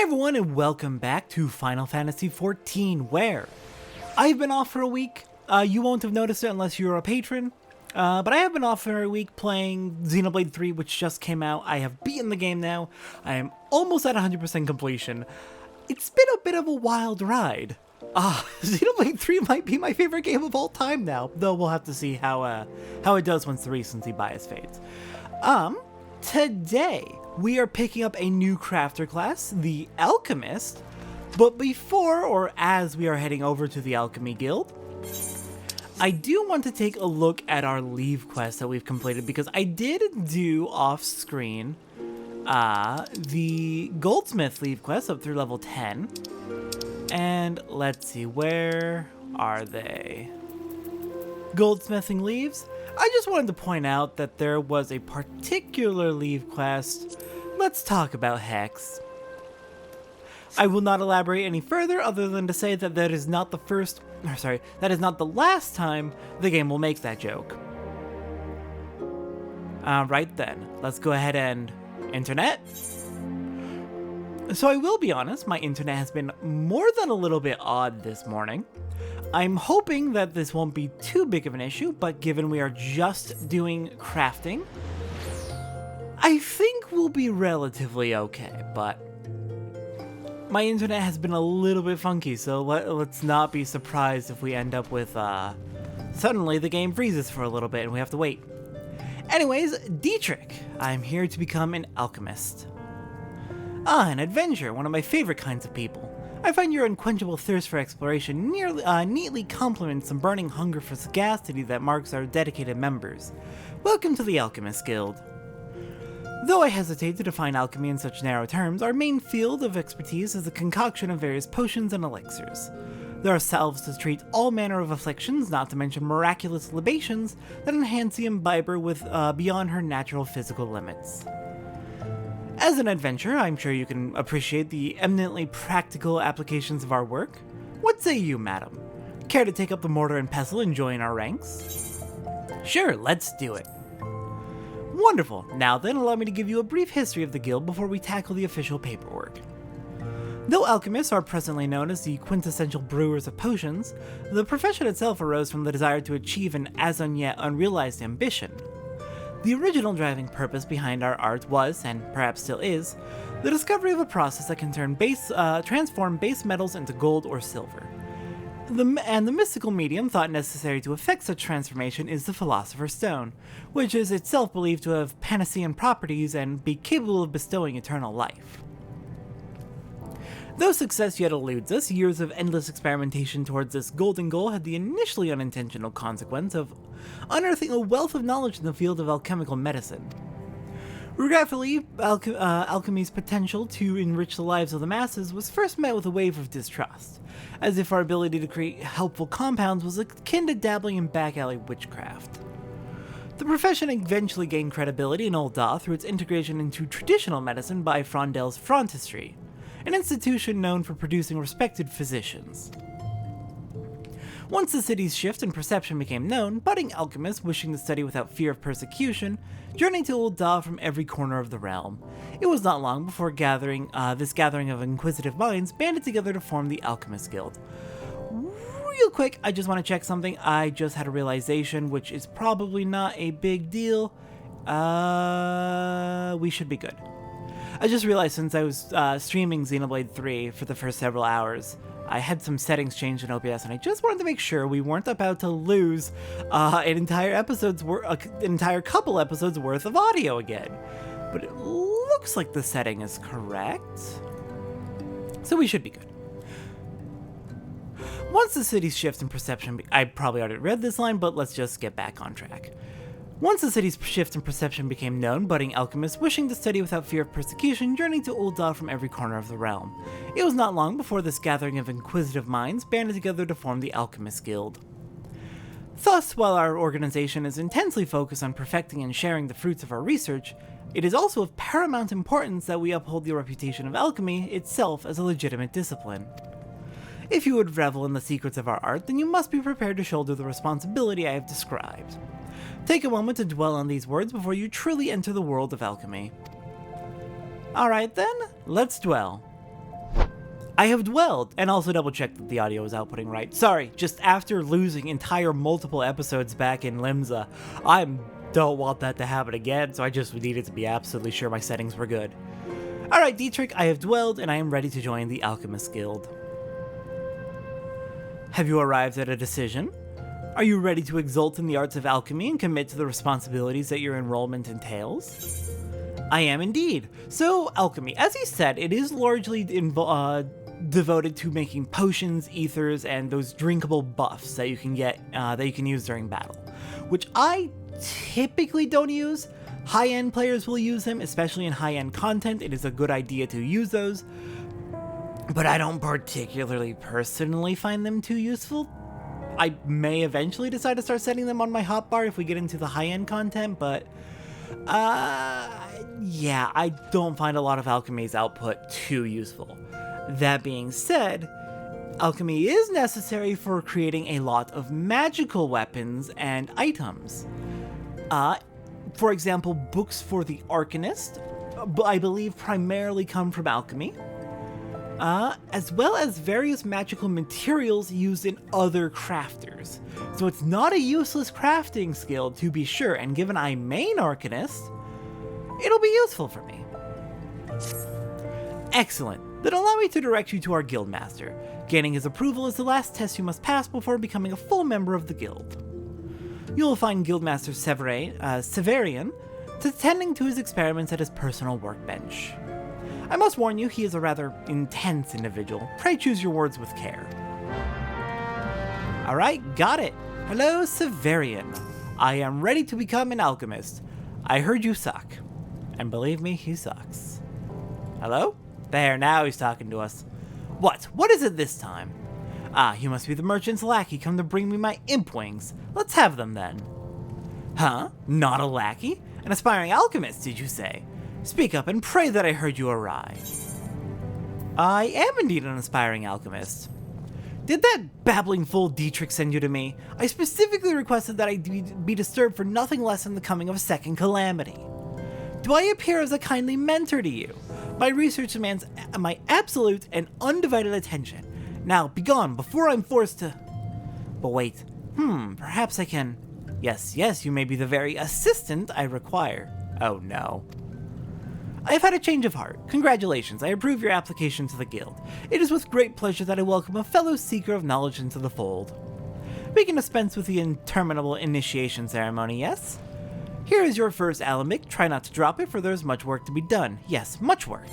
everyone, and welcome back to Final Fantasy XIV, where I've been off for a week. You won't have noticed it unless you're a patron, but I have been off for a week playing Xenoblade 3, which just came out. I have beaten the game now. I am almost at 100% completion. It's been a bit of a wild ride. Xenoblade 3 might be my favorite game of all time now, though we'll have to see how it does once the recency bias fades. Today, we are picking up a new crafter class, the Alchemist, but before or as we are heading over to the Alchemy Guild, I do want to take a look at our leave quest that we've completed, because I did do off-screen the Goldsmith leave quest up through level 10, and let's see, where are they? Goldsmithing leaves. I just wanted to point out that there was a particular leave quest. Let's talk about Hex. I will not elaborate any further other than to say that that is not the last time the game will make that joke. Right then, let's go ahead and internet. So I will be honest, my internet has been more than a little bit odd this morning. I'm hoping that this won't be too big of an issue, but given we are just doing crafting, I think we'll be relatively okay, but my internet has been a little bit funky, so let's not be surprised if we end up with, suddenly the game freezes for a little bit and we have to wait. Anyways, Dietrich, I'm here to become an alchemist. An adventurer, one of my favorite kinds of people. I find your unquenchable thirst for exploration neatly complements the burning hunger for sagacity that marks our dedicated members. Welcome to the Alchemist Guild. Though I hesitate to define alchemy in such narrow terms, our main field of expertise is the concoction of various potions and elixirs. There are salves to treat all manner of afflictions, not to mention miraculous libations that enhance the imbiber with beyond her natural physical limits. As an adventurer, I'm sure you can appreciate the eminently practical applications of our work. What say you, madam? Care to take up the mortar and pestle and join our ranks? Sure, let's do it. Wonderful. Now then, allow me to give you a brief history of the guild before we tackle the official paperwork. Though alchemists are presently known as the quintessential brewers of potions, the profession itself arose from the desire to achieve an as-yet unrealized ambition. The original driving purpose behind our art was, and perhaps still is, the discovery of a process that can transform base metals into gold or silver. The mystical medium thought necessary to effect such transformation is the Philosopher's Stone, which is itself believed to have Panacean properties and be capable of bestowing eternal life. Though success yet eludes us, years of endless experimentation towards this golden goal had the initially unintentional consequence of unearthing a wealth of knowledge in the field of alchemical medicine. Regretfully, alchemy's potential to enrich the lives of the masses was first met with a wave of distrust, as if our ability to create helpful compounds was akin to dabbling in back-alley witchcraft. The profession eventually gained credibility in Ul'dah through its integration into traditional medicine by Frondel's Frontistry, an institution known for producing respected physicians. Once the city's shift in perception became known, budding alchemists wishing to study without fear of persecution journeyed to Ul'dah from every corner of the realm. It was not long before this gathering of inquisitive minds banded together to form the Alchemist Guild. Real quick, I just want to check something. I just had a realization, which is probably not a big deal. We should be good. I just realized since I was streaming Xenoblade 3 for the first several hours, I had some settings changed in OBS, and I just wanted to make sure we weren't about to lose an entire couple episodes worth of audio again. But it looks like the setting is correct, so we should be good. Once the city's shift in perception, I probably already read this line, but let's just get back on track. Once the city's shift in perception became known, budding alchemists wishing to study without fear of persecution journeyed to Ul'dah from every corner of the realm. It was not long before this gathering of inquisitive minds banded together to form the Alchemist Guild. Thus, while our organization is intensely focused on perfecting and sharing the fruits of our research, it is also of paramount importance that we uphold the reputation of alchemy itself as a legitimate discipline. If you would revel in the secrets of our art, then you must be prepared to shoulder the responsibility I have described. Take a moment to dwell on these words before you truly enter the world of alchemy. Alright then, let's dwell. I have dwelled, and also double checked that the audio is outputting right. Sorry, just after losing entire multiple episodes back in Limsa, I don't want that to happen again, so I just needed to be absolutely sure my settings were good. Alright, Dietrich, I have dwelled, and I am ready to join the Alchemist Guild. Have you arrived at a decision? Are you ready to exult in the arts of alchemy and commit to the responsibilities that your enrollment entails? I am indeed. So, alchemy, as he said, it is largely devoted to making potions, ethers, and those drinkable buffs that you can get, that you can use during battle, which I typically don't use. High-end players will use them, especially in high-end content. It is a good idea to use those, but I don't particularly personally find them too useful. I may eventually decide to start setting them on my hotbar if we get into the high-end content, but yeah, I don't find a lot of alchemy's output too useful. That being said, alchemy is necessary for creating a lot of magical weapons and items. For example, books for the Arcanist, I believe primarily come from alchemy, as well as various magical materials used in other crafters. So it's not a useless crafting skill, to be sure, and given I main Arcanist, it'll be useful for me. Excellent. Then allow me to direct you to our Guildmaster. Gaining his approval is the last test you must pass before becoming a full member of the guild. You will find Guildmaster Severian attending to his experiments at his personal workbench. I must warn you, he is a rather intense individual. Pray choose your words with care. Alright, got it. Hello, Severian. I am ready to become an alchemist. I heard you suck. And believe me, he sucks. Hello? There, now he's talking to us. What? What is it this time? Ah, you must be the merchant's lackey come to bring me my imp wings. Let's have them then. Huh? Not a lackey? An aspiring alchemist, did you say? Speak up and pray that I heard you aright. I am indeed an aspiring alchemist. Did that babbling fool Dietrich send you to me? I specifically requested that I be disturbed for nothing less than the coming of a second calamity. Do I appear as a kindly mentor to you? My research demands my absolute and undivided attention. Now, begone before I'm forced to... But wait, perhaps I can... Yes, you may be the very assistant I require. Oh no. I have had a change of heart. Congratulations, I approve your application to the guild. It is with great pleasure that I welcome a fellow seeker of knowledge into the fold. We can dispense with the interminable initiation ceremony, yes? Here is your first Alembic. Try not to drop it, for there's much work to be done. Yes, much work.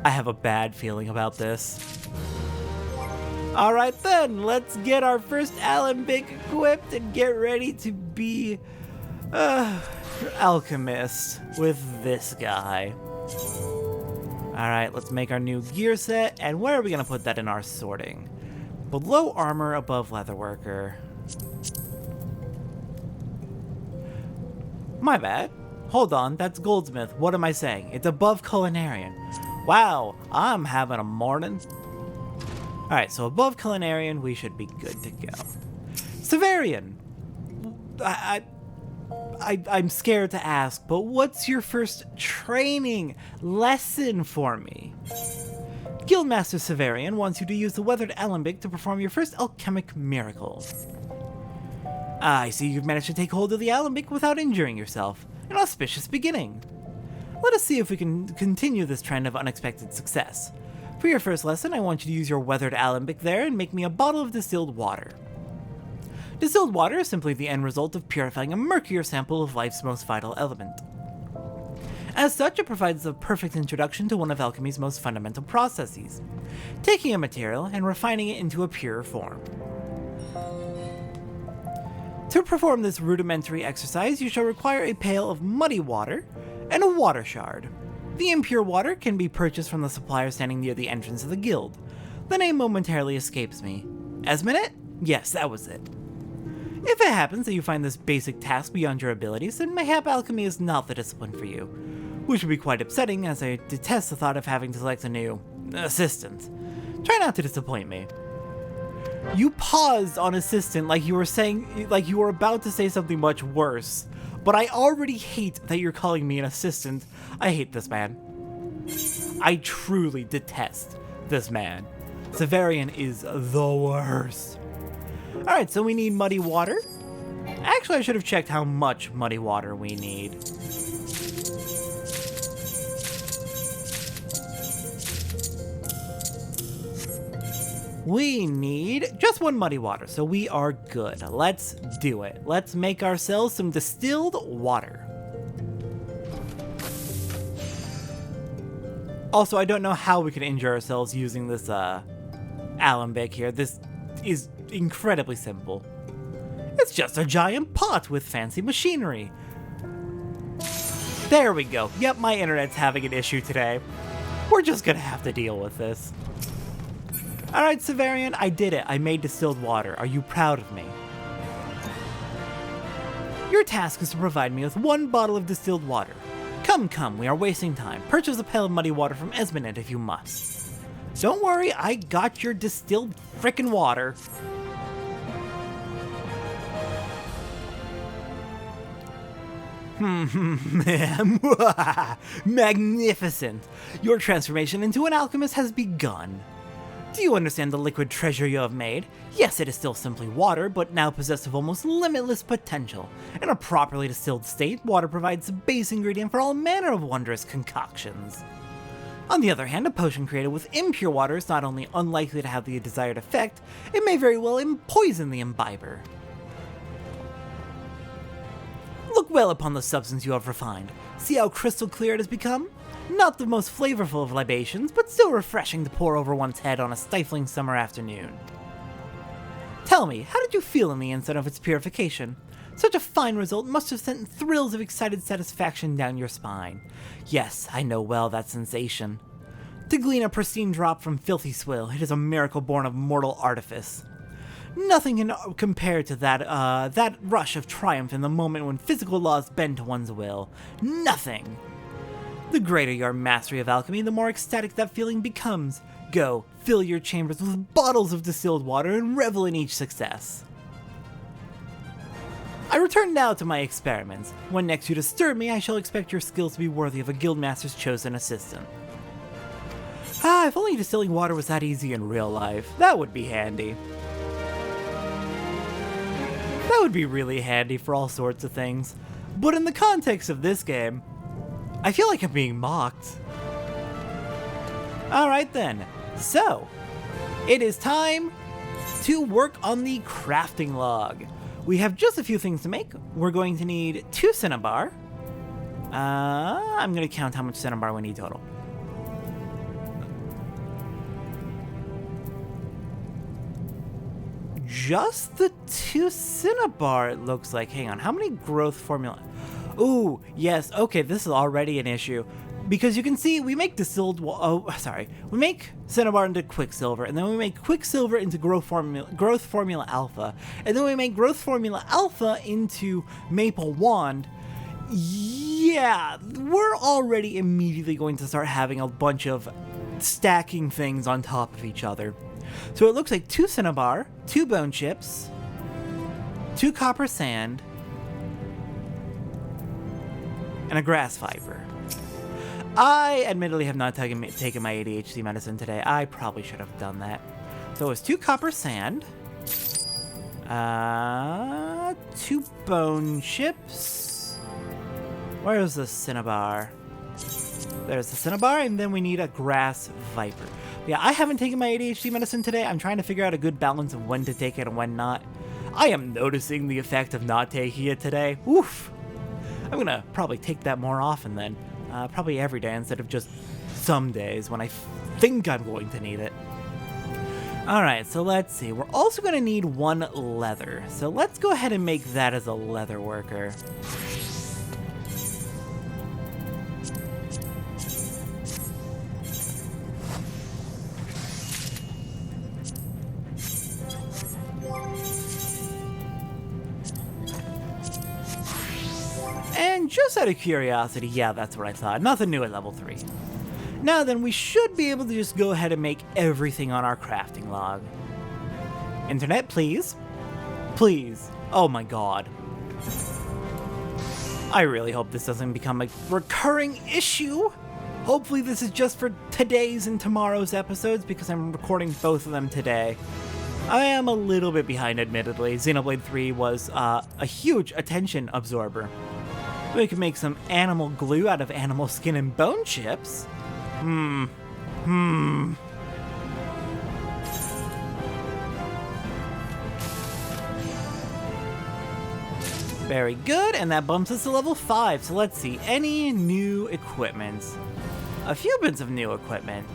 I have a bad feeling about this. Alright then, let's get our first Alembic equipped and get ready to be... alchemist with this guy. Alright, let's make our new gear set, and where are we going to put that in our sorting? Below armor, above leatherworker. My bad. Hold on, that's goldsmith. What am I saying? It's above culinarian. Wow, I'm having a morning. Alright, so above culinarian, we should be good to go. Severian! I'm scared to ask, but what's your first training lesson for me? Guildmaster Severian wants you to use the weathered Alembic to perform your first alchemic miracle. I see you've managed to take hold of the Alembic without injuring yourself. An auspicious beginning. Let us see if we can continue this trend of unexpected success. For your first lesson, I want you to use your weathered Alembic there and make me a bottle of distilled water. Distilled water is simply the end result of purifying a murkier sample of life's most vital element. As such, it provides a perfect introduction to one of alchemy's most fundamental processes, taking a material and refining it into a purer form. To perform this rudimentary exercise, you shall require a pail of muddy water and a water shard. The impure water can be purchased from the supplier standing near the entrance of the guild. The name momentarily escapes me. Esminette? Yes, that was it. If it happens that you find this basic task beyond your abilities, then mayhap alchemy is not the discipline for you, which would be quite upsetting as I detest the thought of having to select a new assistant. Try not to disappoint me. You paused on assistant like you were about to say something much worse, but I already hate that you're calling me an assistant. I hate this man. I truly detest this man. Severian is the worst. Alright, so we need muddy water. Actually, I should have checked how much muddy water we need. We need just one muddy water, so we are good. Let's do it. Let's make ourselves some distilled water. Also, I don't know how we can injure ourselves using this Alembic here. This is incredibly simple. It's just a giant pot with fancy machinery. There we go. Yep, my internet's having an issue today. We're just gonna have to deal with this. Alright, Severian, I did it. I made distilled water. Are you proud of me? Your task is to provide me with 1 bottle of distilled water. Come, we are wasting time. Purchase a pail of muddy water from Esmonette if you must. Don't worry, I got your distilled frickin' water. Magnificent! Your transformation into an alchemist has begun. Do you understand the liquid treasure you have made? Yes, it is still simply water, but now possessed of almost limitless potential. In a properly distilled state, water provides the base ingredient for all manner of wondrous concoctions. On the other hand, a potion created with impure water is not only unlikely to have the desired effect, it may very well poison the imbiber. Look well upon the substance you have refined. See how crystal clear it has become? Not the most flavorful of libations, but still refreshing to pour over one's head on a stifling summer afternoon. Tell me, how did you feel in the instant of its purification? Such a fine result must have sent thrills of excited satisfaction down your spine. Yes, I know well that sensation. To glean a pristine drop from filthy swill, it is a miracle born of mortal artifice. Nothing can compare to that rush of triumph in the moment when physical laws bend to one's will. Nothing! The greater your mastery of alchemy, the more ecstatic that feeling becomes. Go, fill your chambers with bottles of distilled water and revel in each success. I return now to my experiments. When next you disturb me, I shall expect your skills to be worthy of a guildmaster's chosen assistant. If only distilling water was that easy in real life. That would be handy. That would be really handy for all sorts of things. But in the context of this game, I feel like I'm being mocked. Alright then, so it is time to work on the crafting log. We have just a few things to make. We're going to need 2 cinnabar. I'm going to count how much cinnabar we need total. Just the 2 cinnabar, it looks like. Hang on, how many growth formula? Ooh, yes, okay, this is already an issue. Because you can see, we make we make cinnabar into quicksilver, and then we make quicksilver into growth formula alpha, and then we make growth formula alpha into maple wand. Yeah, we're already immediately going to start having a bunch of stacking things on top of each other. So it looks like 2 cinnabar, 2 bone chips, 2 copper sand, and a grass fiber. I admittedly have not taken my ADHD medicine today. I probably should have done that. So it was 2 copper sand, 2 bone chips. Where is the cinnabar? There's the cinnabar, and then we need a grass viper. Yeah, I haven't taken my ADHD medicine today. I'm trying to figure out a good balance of when to take it and when not. I am noticing the effect of not taking it today. Oof. I'm gonna probably take that more often then. Probably every day instead of just some days when I think I'm going to need it. Alright, so let's see. We're also gonna need 1 leather. So let's go ahead and make that as a leather worker. And just out of curiosity, yeah, that's what I thought. Nothing new at level 3. Now then, we should be able to just go ahead and make everything on our crafting log. Internet, please. Please. Oh my god. I really hope this doesn't become a recurring issue. Hopefully this is just for today's and tomorrow's episodes because I'm recording both of them today. I am a little bit behind, admittedly. Xenoblade 3 was a huge attention absorber. We could make some animal glue out of animal skin and bone chips. Very good, and that bumps us to level 5. So let's see, any new equipment? A few bits of new equipment.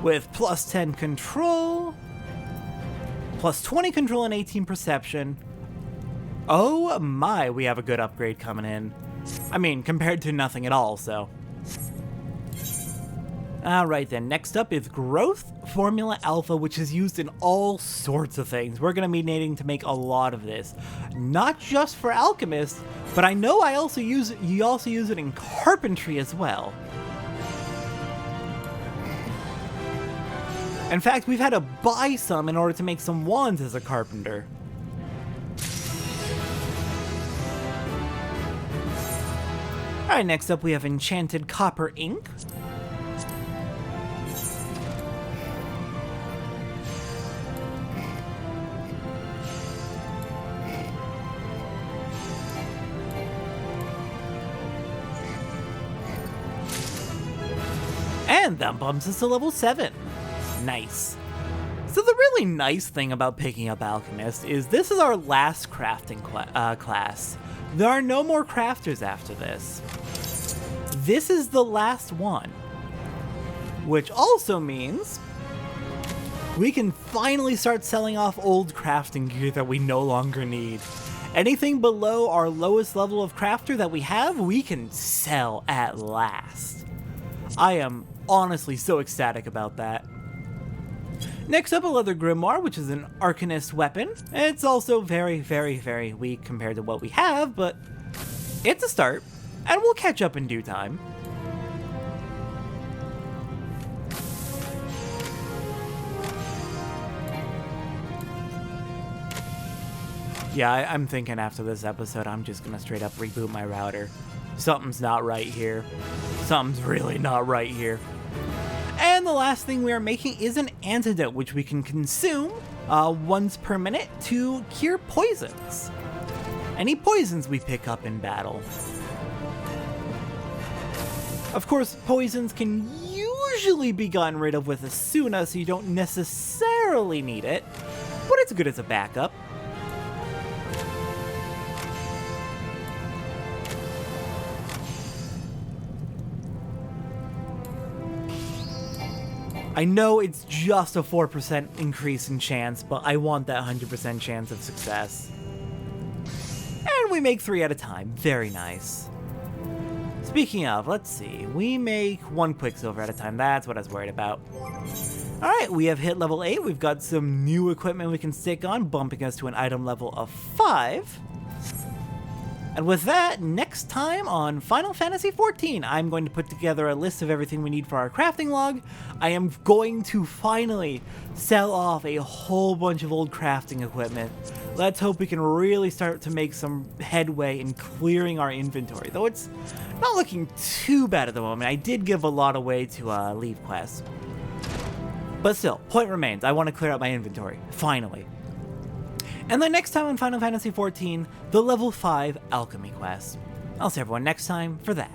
With plus 10 control, plus 20 control and 18 perception. Oh my, we have a good upgrade coming in. I mean, compared to nothing at all, so. Alright then, next up is Growth Formula Alpha, which is used in all sorts of things. We're going to be needing to make a lot of this. Not just for Alchemist, but I know you also use it in carpentry as well. In fact, we've had to buy some in order to make some wands as a carpenter. Alright, next up we have Enchanted Copper Ink. And that bumps us to level 7. Nice. So the really nice thing about picking up Alchemist is this is our last crafting class. There are no more crafters after this. This is the last one. Which also means we can finally start selling off old crafting gear that we no longer need. Anything below our lowest level of crafter that we have, we can sell at last. I am honestly so ecstatic about that. Next up, a leather grimoire, which is an arcanist weapon. It's also very, very, very weak compared to what we have, but it's a start, and we'll catch up in due time. Yeah, I'm thinking after this episode, I'm just gonna straight up reboot my router. Something's not right here. Something's really not right here. And the last thing we are making is an antidote, which we can consume once per minute to cure poisons. Any poisons we pick up in battle. Of course, poisons can usually be gotten rid of with Asuna, so you don't necessarily need it, but it's good as a backup. I know it's just a 4% increase in chance, but I want that 100% chance of success. And we make 3 at a time. Very nice. Speaking of, let's see. We make 1 Quicksilver at a time. That's what I was worried about. Alright, we have hit level 8. We've got some new equipment we can stick on, bumping us to an item level of 5. And with that, next time on Final Fantasy XIV, I'm going to put together a list of everything we need for our crafting log. I am going to finally sell off a whole bunch of old crafting equipment. Let's hope we can really start to make some headway in clearing our inventory, though it's not looking too bad at the moment. I did give a lot away to leave quests. But still, point remains, I want to clear out my inventory, finally. And then next time on Final Fantasy XIV, the level 5 alchemy quest. I'll see everyone next time for that.